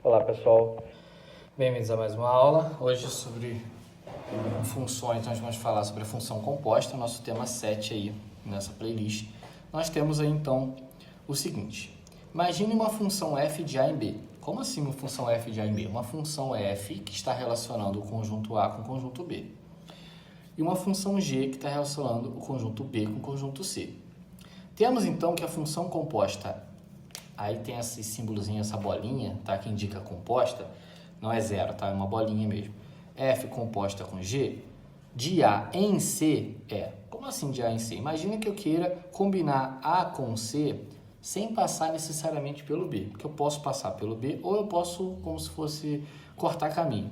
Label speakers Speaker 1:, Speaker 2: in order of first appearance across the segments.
Speaker 1: Olá pessoal,
Speaker 2: Bem-vindos a mais uma aula. Hoje sobre funções, nós vamos falar sobre a função composta, nosso tema 7 aí nessa playlist. Nós temos aí então o seguinte: imagine uma função f de a em b. Como assim uma função f de a em b? Uma função f que está relacionando o conjunto A com o conjunto B. E uma função g que está relacionando o conjunto B com o conjunto C. Temos então que a função composta, aí tem esse símbolozinho, essa bolinha, tá, que indica composta, não é zero, tá, é uma bolinha mesmo. F composta com G, de A em C é. Como assim de A em C? Imagina que eu queira combinar A com C sem passar necessariamente pelo B, porque eu posso passar pelo B ou eu posso, como se fosse, cortar caminho.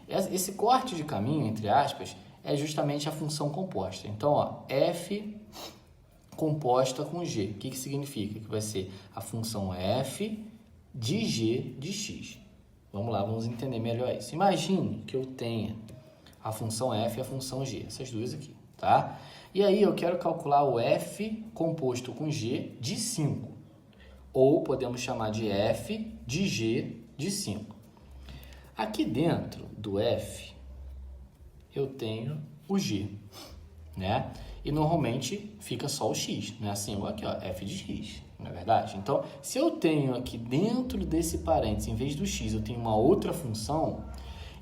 Speaker 2: Esse corte de caminho, entre aspas, é justamente a função composta. Então, ó, F composta com G. O que significa? Que vai ser a função f de g de x. Vamos lá, vamos entender melhor isso. Imagine que eu tenha a função f e a função g, essas duas aqui, tá? E aí eu quero calcular o f composto com g de 5. Ou podemos chamar de f de g de 5. Aqui dentro do f, eu tenho o g, né? E normalmente fica só o x, né? Assim, aqui, ó, f de x, não é verdade? Então, se eu tenho aqui dentro desse parênteses, em vez do x, eu tenho uma outra função,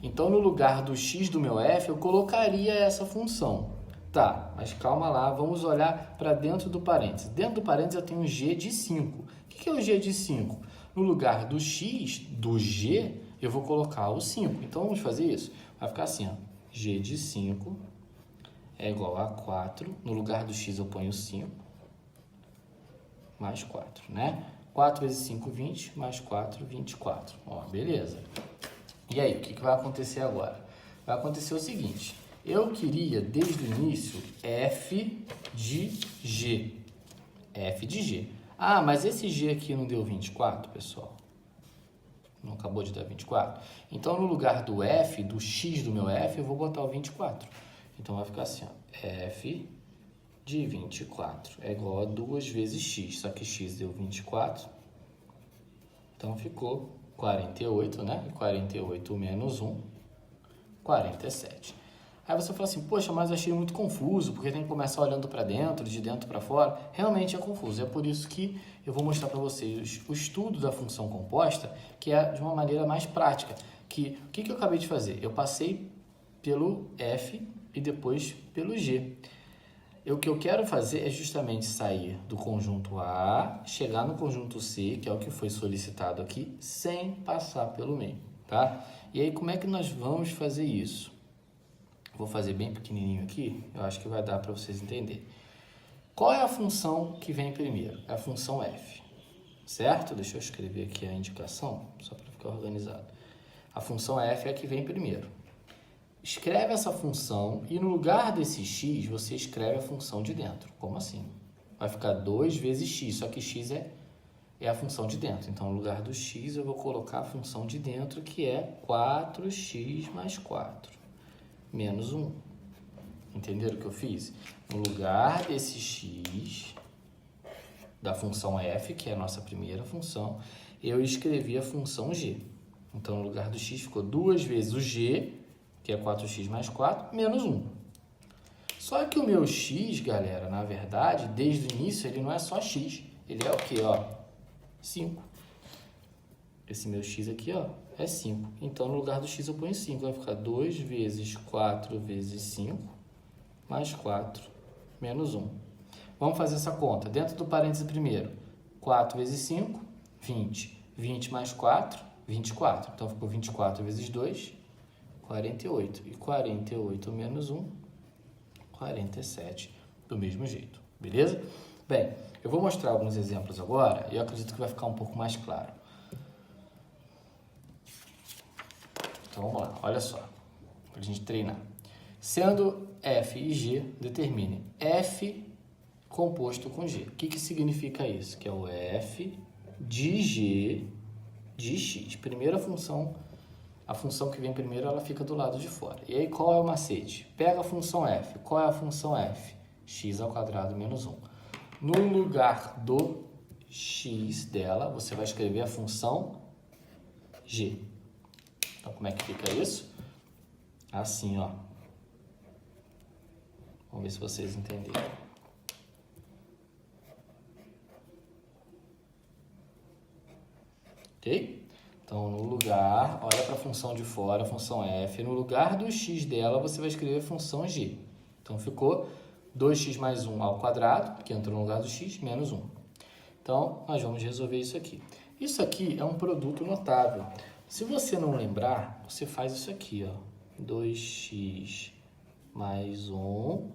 Speaker 2: então no lugar do x do meu f, eu colocaria essa função. Tá, mas calma lá, vamos olhar para dentro do parênteses. Dentro do parênteses eu tenho g de 5. O que é o g de 5? No lugar do x, do g, eu vou colocar o 5. Então, vamos fazer isso. Vai ficar assim, ó, g de 5 é igual a 4, no lugar do x eu ponho 5, mais 4, né? 4 vezes 5, 20, mais 4, 24. Ó, beleza. E aí, o que vai acontecer agora? Vai acontecer o seguinte: eu queria, desde o início, f de g. F de g. Ah, mas esse g aqui não deu 24, pessoal? Não acabou de dar 24? Então, no lugar do f, do x do meu f, eu vou botar o 24. Então, vai ficar assim, ó, f de 24 é igual a 2 vezes x, só que x deu 24, então ficou 48, né? 48 menos 1, 47. Aí você fala assim, poxa, mas eu achei muito confuso, porque tem que começar olhando para dentro, de dentro para fora. Realmente é confuso, é por isso que eu vou mostrar para vocês o estudo da função composta, que é de uma maneira mais prática. O que eu acabei de fazer? Eu passei pelo f e depois pelo g. O que eu quero fazer é justamente sair do conjunto A, chegar no conjunto C, que é o que foi solicitado aqui, sem passar pelo meio, tá? E aí, como é que nós vamos fazer isso? Vou fazer bem pequenininho aqui, eu acho que vai dar para vocês entenderem. Qual é a função que vem primeiro? É a função f, certo? Deixa eu escrever aqui a indicação, só para ficar organizado. A função f é a que vem primeiro. Escreve essa função e no lugar desse x, você escreve a função de dentro. Como assim? Vai ficar 2 vezes x, só que x é a função de dentro. Então, no lugar do x, eu vou colocar a função de dentro, que é 4x mais 4, menos 1. Entenderam o que eu fiz? No lugar desse x, da função f, que é a nossa primeira função, eu escrevi a função g. Então, no lugar do x, ficou 2 vezes o g, que é 4x mais 4, menos 1. Só que o meu x, galera, na verdade, desde o início, ele não é só x. Ele é o quê, ó? 5. Esse meu x aqui, ó, é 5. Então, no lugar do x, eu ponho 5. Vai ficar 2 vezes 4 vezes 5, mais 4, menos 1. Vamos fazer essa conta. Dentro do parênteses primeiro, 4 vezes 5, 20. 20 mais 4, 24. Então, ficou 24 vezes 2, 48. E 48 menos 1, 47, do mesmo jeito. Beleza? Bem, eu vou mostrar alguns exemplos agora e eu acredito que vai ficar um pouco mais claro. Então, vamos lá. Olha só, para a gente treinar. Sendo f e g, determine f composto com g. O que significa isso? Que é o f de g de x. Primeira função. A função que vem primeiro, ela fica do lado de fora. E aí, qual é o macete? Pega a função f. Qual é a função f? X ao quadrado menos 1. No lugar do x dela, você vai escrever a função G. Então, como é que fica isso? Assim, ó. Vamos ver se vocês entenderam. Ok? Então, no lugar, olha para a função de fora, a função f. No lugar do x dela, você vai escrever a função g. Então, ficou 2x mais 1 ao quadrado, que entrou no lugar do x, menos 1. Então, nós vamos resolver isso aqui. Isso aqui é um produto notável. Se você não lembrar, você faz isso aqui, ó. 2x mais 1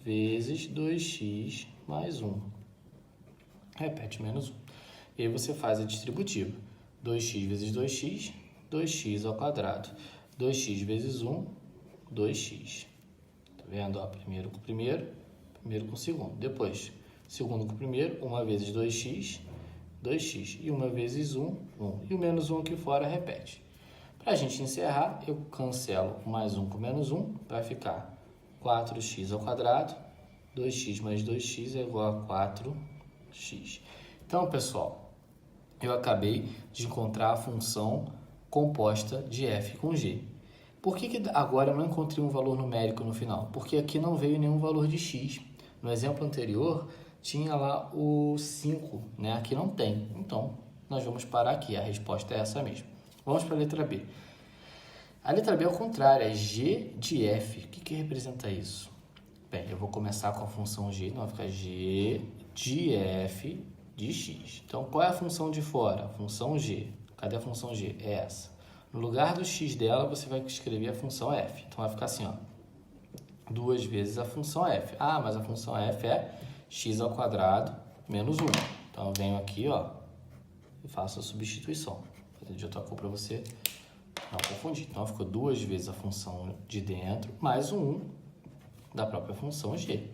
Speaker 2: vezes 2x mais 1. Repete, menos 1. E aí você faz a distributiva. 2x vezes 2x, 2x ao quadrado. 2x vezes 1, 2x. Tá vendo? Ó, primeiro com o primeiro, primeiro com o segundo. Depois, segundo com o primeiro, 1 vezes 2x, 2x. E 1 vezes 1, 1. E o menos 1 aqui fora repete. Para a gente encerrar, eu cancelo o mais 1 com menos 1. Vai ficar 4x ao quadrado. 2x mais 2x é igual a 4x. Então, pessoal, eu acabei de encontrar a função composta de f com g. Por que agora eu não encontrei um valor numérico no final? Porque aqui não veio nenhum valor de x. No exemplo anterior, tinha lá o 5, né? Aqui não tem. Então, nós vamos parar aqui. A resposta é essa mesmo. Vamos para a letra B. A letra B é o contrário, é g de f. O que representa isso? Bem, eu vou começar com a função g, então vai ficar g de f de x. Então, qual é a função de fora? A função g. Cadê a função g? É essa. No lugar do x dela, você vai escrever a função f. Então, vai ficar assim, ó. 2 vezes a função f. Ah, mas a função f é x ao quadrado menos 1. Então, eu venho aqui, ó, e faço a substituição. Vou fazer de outra cor para você não confundir. Então, ficou 2 vezes a função de dentro mais o 1 da própria função g.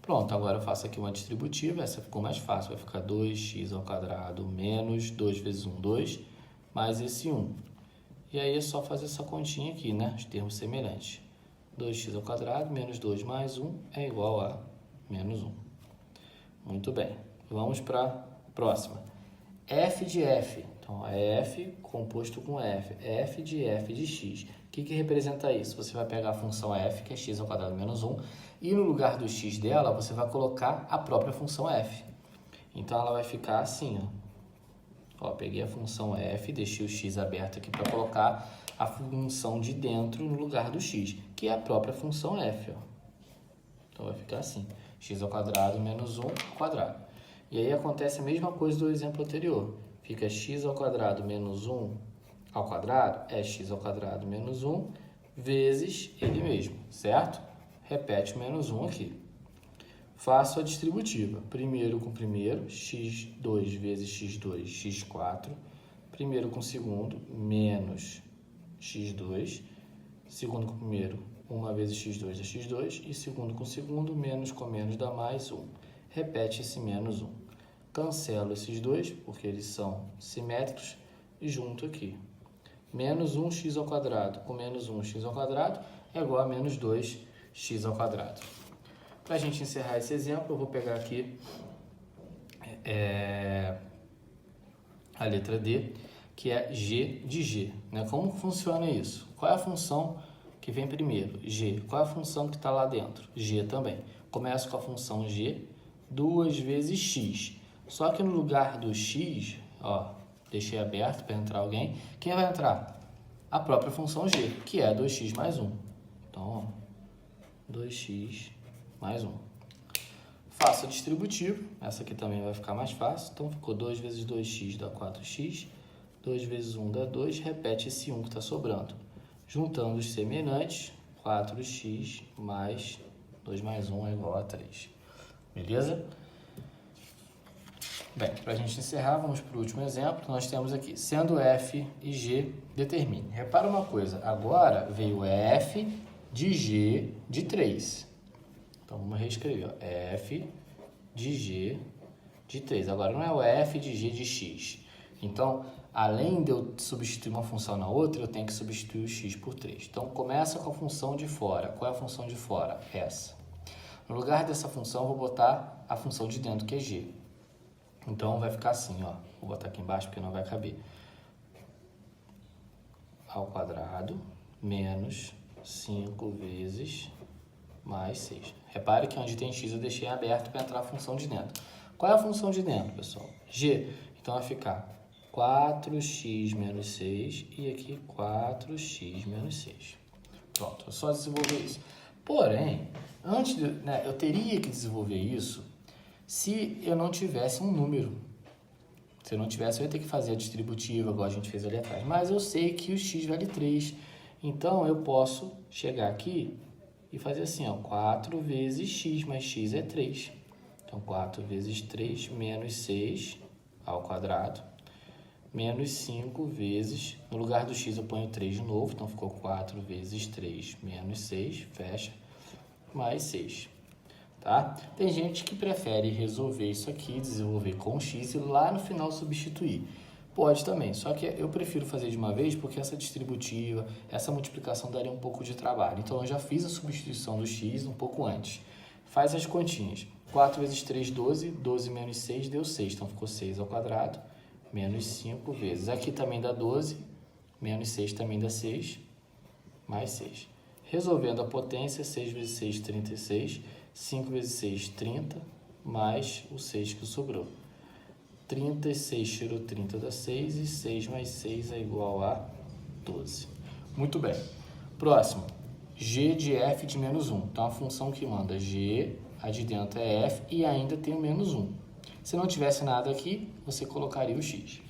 Speaker 2: Pronto, agora eu faço aqui uma distributiva, essa ficou mais fácil, vai ficar 2x ao quadrado menos 2 vezes 1, 2, mais esse 1. E aí é só fazer essa continha aqui, né? Os termos semelhantes. 2x ao quadrado menos 2 mais 1 é igual a menos 1. Muito bem, vamos para a próxima. f de f, então é f composto com f de x. O que representa isso? Você vai pegar a função f, que é x ao quadrado menos 1, e no lugar do x dela, você vai colocar a própria função f. Então, ela vai ficar assim, ó. Ó, peguei a função f, deixei o x aberto aqui para colocar a função de dentro no lugar do x, que é a própria função f, ó. Então, vai ficar assim, x ao quadrado menos 1 ao quadrado. E aí, acontece a mesma coisa do exemplo anterior. Fica x ao quadrado menos 1 ao quadrado é x ao quadrado menos 1 vezes ele mesmo, certo? Repete o menos 1 aqui. Faço a distributiva. Primeiro com primeiro, x2 vezes x2, x4. Primeiro com segundo, menos x2. Segundo com primeiro, 1 vezes x2 é x2. E segundo com segundo, menos com menos dá mais 1. Repete esse menos 1. Cancelo esses dois, porque eles são simétricos, e junto aqui. Menos 1x ao quadrado com menos 1x ao quadrado é igual a menos 2x ao quadrado. Para a gente encerrar esse exemplo, eu vou pegar aqui a letra D, que é g de g. Né? Como funciona isso? Qual é a função que vem primeiro? G. Qual é a função que está lá dentro? G também. Começo com a função g, 2 vezes x. Só que no lugar do x, ó, deixei aberto para entrar alguém. Quem vai entrar? A própria função g, que é 2x mais 1. Então, ó, 2x mais 1. Faço a distributiva. Essa aqui também vai ficar mais fácil. Então, ficou 2 vezes 2x dá 4x. 2 vezes 1 dá 2. Repete esse 1 que está sobrando. Juntando os semelhantes, 4x mais 2 mais 1 é igual a 3. Beleza? Bem, para a gente encerrar, vamos para o último exemplo. Nós temos aqui, sendo f e g, determine. Repara uma coisa, agora veio f de g de 3. Então, vamos reescrever, ó, f de g de 3. Agora, não é o f de g de x. Então, além de eu substituir uma função na outra, eu tenho que substituir o x por 3. Então, começa com a função de fora. Qual é a função de fora? Essa. No lugar dessa função, eu vou botar a função de dentro, que é g. Então, vai ficar assim, ó. Vou botar aqui embaixo porque não vai caber. ao quadrado menos 5 vezes mais 6. Repare que onde tem x eu deixei aberto para entrar a função de dentro. Qual é a função de dentro, pessoal? G. Então vai ficar 4x menos 6 e aqui 4x menos 6. Pronto, é só desenvolver isso. Porém, antes de, eu teria que desenvolver isso se eu não tivesse um número. Se eu não tivesse, eu ia ter que fazer a distributiva, igual a gente fez ali atrás. Mas eu sei que o x vale 3. Então, eu posso chegar aqui e fazer assim, ó, 4 vezes x, mas x é 3. Então, 4 vezes 3 menos 6 ao quadrado, menos 5 vezes, no lugar do x eu ponho 3 de novo, então ficou 4 vezes 3 menos 6, fecha, mais 6. Tá? Tem gente que prefere resolver isso aqui, desenvolver com x e lá no final substituir. Pode também, só que eu prefiro fazer de uma vez porque essa distributiva, essa multiplicação daria um pouco de trabalho. Então, eu já fiz a substituição do x um pouco antes. Faz as continhas. 4 vezes 3, 12. 12 menos 6 deu 6. Então, ficou 6 ao quadrado menos 5 vezes. Aqui também dá 12. Menos 6 também dá 6. Mais 6. Resolvendo a potência, 6 vezes 6, 36. 5 vezes 6, 30. Mais o 6 que sobrou. 36 tirou 30 dá 6 e 6 mais 6 é igual a 12. Muito bem. Próximo. G de f de menos 1. Então, a função que manda g, a de dentro é f e ainda tem o menos 1. Se não tivesse nada aqui, você colocaria o x.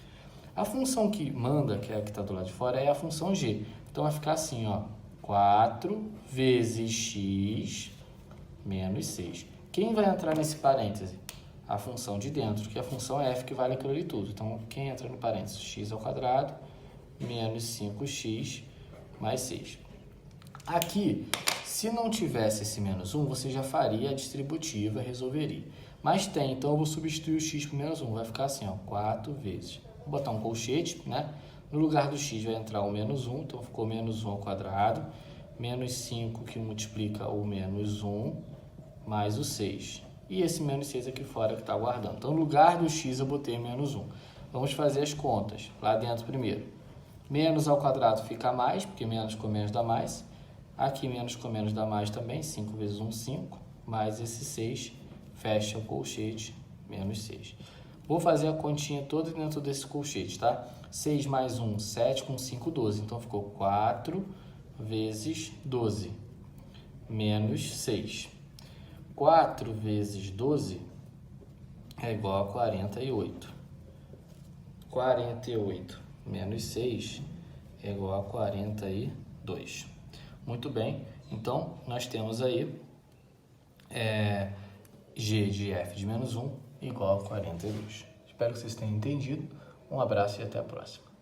Speaker 2: A função que manda, que é a que está do lado de fora, é a função g. Então, vai ficar assim, ó, 4 vezes x menos 6. Quem vai entrar nesse parêntese? A função de dentro, que é a função f, que vale aquilo ali tudo. Então, quem entra no parênteses? X ao quadrado menos 5x mais 6. Aqui, se não tivesse esse menos 1, você já faria a distributiva, resolveria. Mas tem, então eu vou substituir o x por menos 1. Vai ficar assim, ó, 4 vezes. Vou botar um colchete, né? No lugar do x vai entrar o menos 1, então ficou menos 1 ao quadrado, menos 5 que multiplica o menos 1, mais o 6. E esse menos 6 aqui fora que está guardando. Então, no lugar do x eu botei menos 1. Vamos fazer as contas. Lá dentro primeiro. Menos ao quadrado fica mais, porque menos com menos dá mais. Aqui menos com menos dá mais também. 5 vezes 1, 5. Mais esse 6, fecha o colchete, menos 6. Vou fazer a continha toda dentro desse colchete, tá? 6 mais 1, 7, com 5, 12. Então, ficou 4 vezes 12, menos 6. 4 vezes 12 é igual a 48. 48 menos 6 é igual a 42. Muito bem, então nós temos aí g de f de menos 1 igual a 42. Espero que vocês tenham entendido. Um abraço e até a próxima.